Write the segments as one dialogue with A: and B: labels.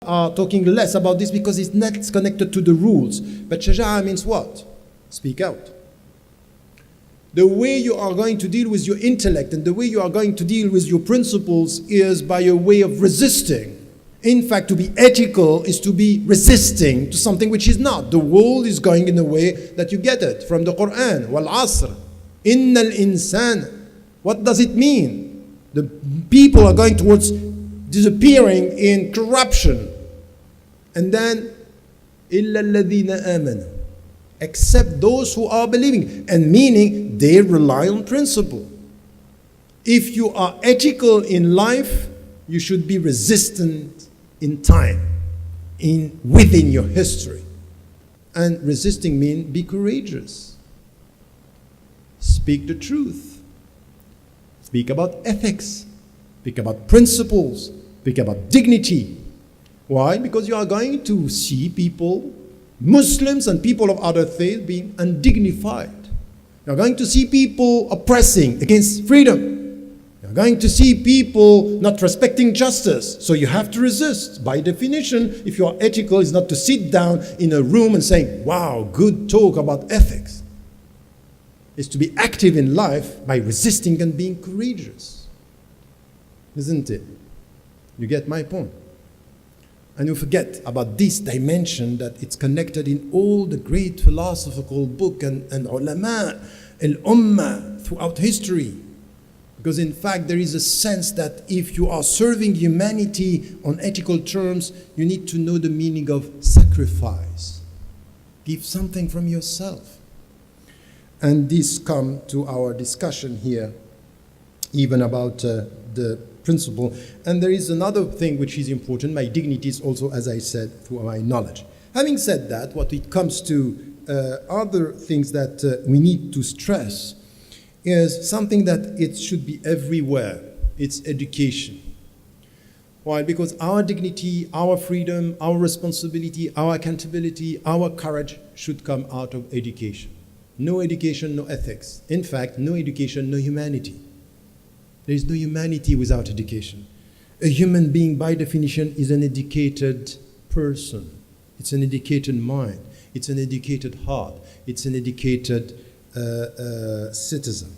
A: are talking less about this because it's not connected to the rules. But shaja'a means what? Speak out. The way you are going to deal with your intellect and the way you are going to deal with your principles is by a way of resisting. In fact, to be ethical is to be resisting to something which is not. The world is going in a way that you get it from the Quran. Wal asr. Innal insan. What does it mean? The people are going towards disappearing in corruption. And then, إِلَّا الَّذِينَ آمَنُوا, except those who are believing. And meaning, they rely on principle. If you are ethical in life, you should be resistant in time, within your history. And resisting means be courageous. Speak the truth. Speak about ethics. Speak about principles. Speak about dignity. Why? Because you are going to see people, Muslims and people of other faiths, being undignified. You are going to see people oppressing against freedom. You're going to see people not respecting justice. So you have to resist. By definition, if you are ethical, it's not to sit down in a room and say, wow, good talk about ethics. It's to be active in life by resisting and being courageous. Isn't it? You get my point? And you forget about this dimension that it's connected in all the great philosophical book and ulama, al-ummah, throughout history. Because in fact, there is a sense that if you are serving humanity on ethical terms, you need to know the meaning of sacrifice. Give something from yourself. And this comes to our discussion here, even about the principle. And there is another thing which is important. My dignity is also, as I said, through my knowledge. Having said that, what it comes to other things that we need to stress is something that it should be everywhere. It's education. Why? Because our dignity, our freedom, our responsibility, our accountability, our courage should come out of education. No education, no ethics. In fact, no education, no humanity. There is no humanity without education. A human being, by definition, is an educated person. It's an educated mind. It's an educated heart. It's an educated citizen.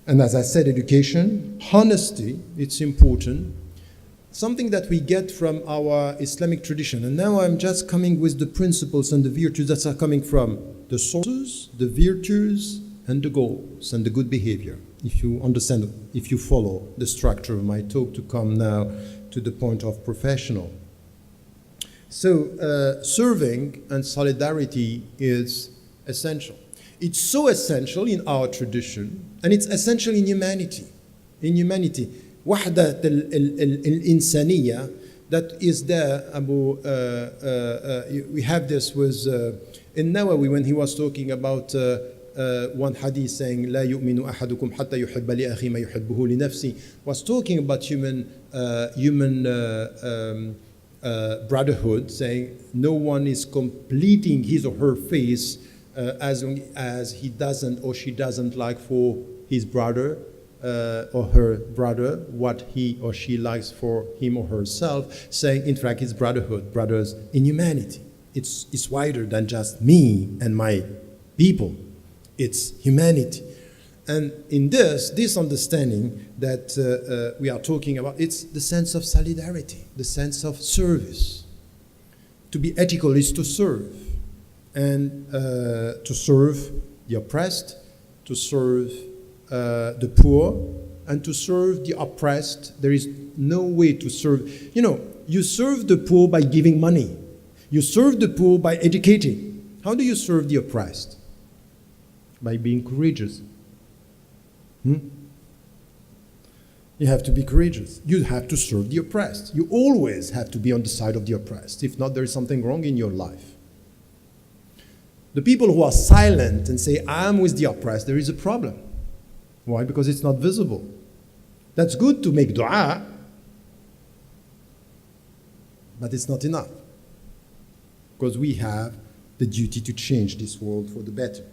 A: And as I said, education, honesty, it's important. Something that we get from our Islamic tradition. And now I'm just coming with the principles and the virtues that are coming from the sources, the virtues, and the goals, and the good behavior. If you understand, if you follow the structure of my talk to come now to the point of professional. So serving and solidarity is essential. It's so essential in our tradition, and it's essential in humanity. In humanity, وحدة الإنسانية, that is there. We have this with in Nawawi when he was talking about one hadith saying لا يؤمن أحدكم حتى يحب لأخيه ما يحبه لنفسه, was talking about human brotherhood, saying no one is completing his or her faith as long as he doesn't or she doesn't like for his brother or her brother what he or she likes for him or herself, saying in fact it's brotherhood, brothers in humanity. It's wider than just me and my people. It's humanity. And in this understanding that we are talking about, it's the sense of solidarity, the sense of service. To be ethical is to serve. And to serve the oppressed, to serve the poor, and to serve the oppressed. There is no way to serve. You know, you serve the poor by giving money. You serve the poor by educating. How do you serve the oppressed? By being courageous. You have to be courageous. You have to serve the oppressed. You always have to be on the side of the oppressed. If not, there is something wrong in your life. The people who are silent and say, I'm with the oppressed, there is a problem. Why? Because it's not visible. That's good to make dua, but it's not enough. Because we have the duty to change this world for the better.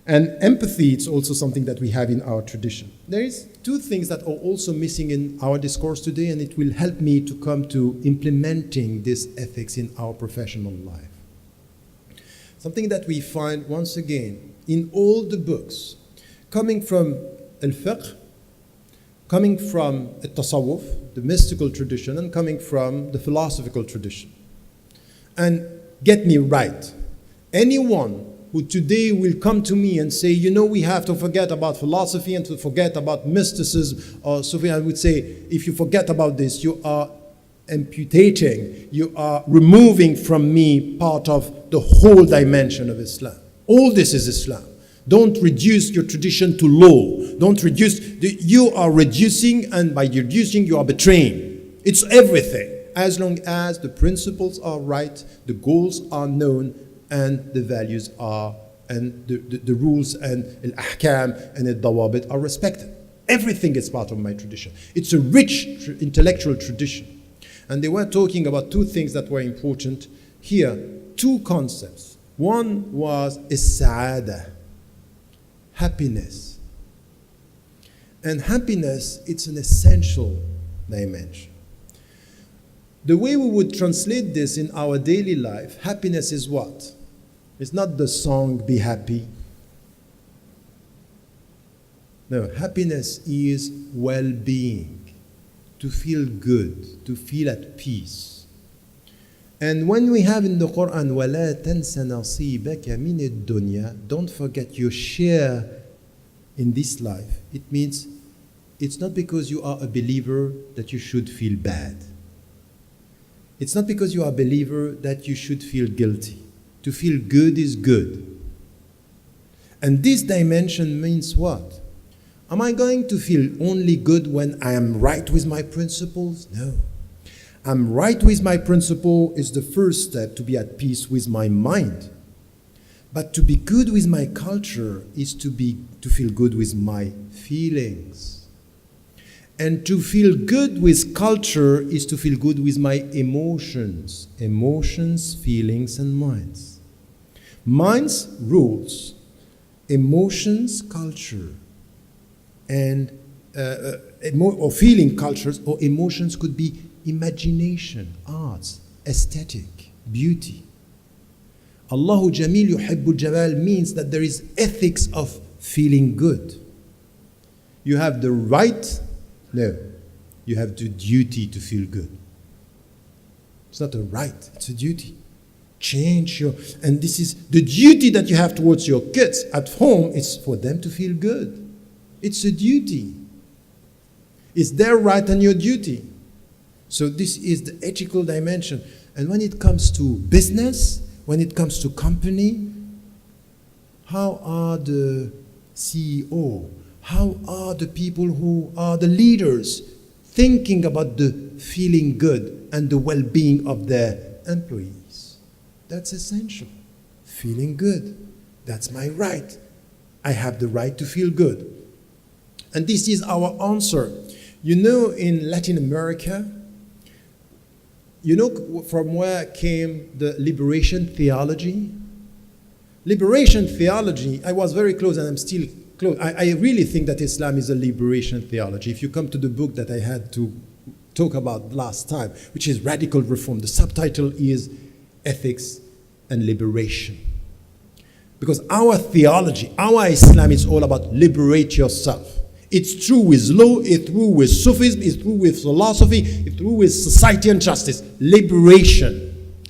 A: And empathy, it's also something that we have in our tradition. There is two things that are also missing in our discourse today, and it will help me to come to implementing this ethics in our professional life. Something that we find, once again, in all the books, coming from al-fiqh, coming from al-tasawwuf, the mystical tradition, and coming from the philosophical tradition. And get me right, anyone who today will come to me and say, you know, we have to forget about philosophy and to forget about mysticism, or something, I would say, if you forget about this, you are amputating, you are removing from me part of the whole dimension of Islam. All this is Islam. Don't reduce your tradition to law. Don't reduce, you are reducing, and by reducing, you are betraying. It's everything. As long as the principles are right, the goals are known, and the values are, and the rules and al-ahkam and al-dawabit are respected. Everything is part of my tradition. It's a rich intellectual tradition. And they were talking about two things that were important here, two concepts. One was as-sa'ada, happiness. And happiness, it's an essential dimension. The way we would translate this in our daily life, happiness is what? It's not the song, be happy. No, happiness is well-being, to feel good, to feel at peace. And when we have in the Quran, وَلَا تَنْسَ نَصِيبَكَ مِنَ الدُّنْيَا, don't forget your share in this life. It means it's not because you are a believer that you should feel bad. It's not because you are a believer that you should feel guilty. To feel good is good. And this dimension means what? Am I going to feel only good when I am right with my principles? No. I'm right with my principle is the first step to be at peace with my mind. But to be good with my culture is to feel good with my feelings. And to feel good with culture is to feel good with my emotions. Emotions, feelings, and minds. Minds, rules. Emotions, culture. And or feeling cultures or emotions could be imagination, arts, aesthetic, beauty. Allahu Jamil yuhibbul Jamal means that there is ethics of feeling good. You have the right. No, you have the duty to feel good. It's not a right, it's a duty. Change your, and this is the duty that you have towards your kids at home is for them to feel good. It's a duty. It's their right and your duty. So this is the ethical dimension. And when it comes to business, when it comes to company, how are the CEO? How are the people who are the leaders thinking about the feeling good and the well-being of their employees? That's essential. Feeling good. That's my right. I have the right to feel good. And this is our answer. You know, in Latin America, you know from where came the liberation theology? Liberation theology, I was very close and I'm still close. I really think that Islam is a liberation theology. If you come to the book that I had to talk about last time, which is Radical Reform, the subtitle is Ethics and Liberation. Because our theology, our Islam is all about liberate yourself. It's true with law, it's true with Sufism, it's true with philosophy, it's true with society and justice. Liberation.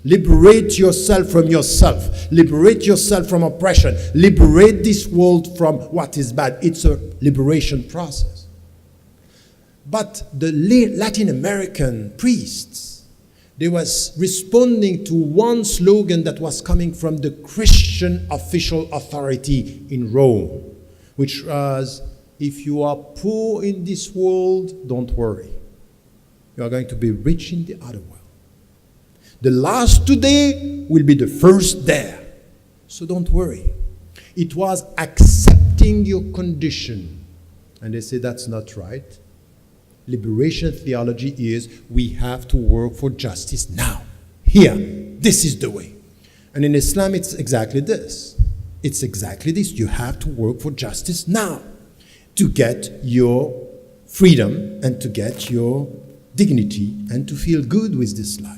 A: Liberate yourself from yourself. Liberate yourself from oppression. Liberate this world from what is bad. It's a liberation process. But the Latin American priests, they was responding to one slogan that was coming from the Christian official authority in Rome, which was, if you are poor in this world, don't worry. You are going to be rich in the other world. The last today will be the first there. So don't worry. It was accepting your condition. And they say that's not right. Liberation theology is we have to work for justice now. Here. This is the way. And in Islam, it's exactly this. It's exactly this. You have to work for justice now to get your freedom and to get your dignity and to feel good with this life.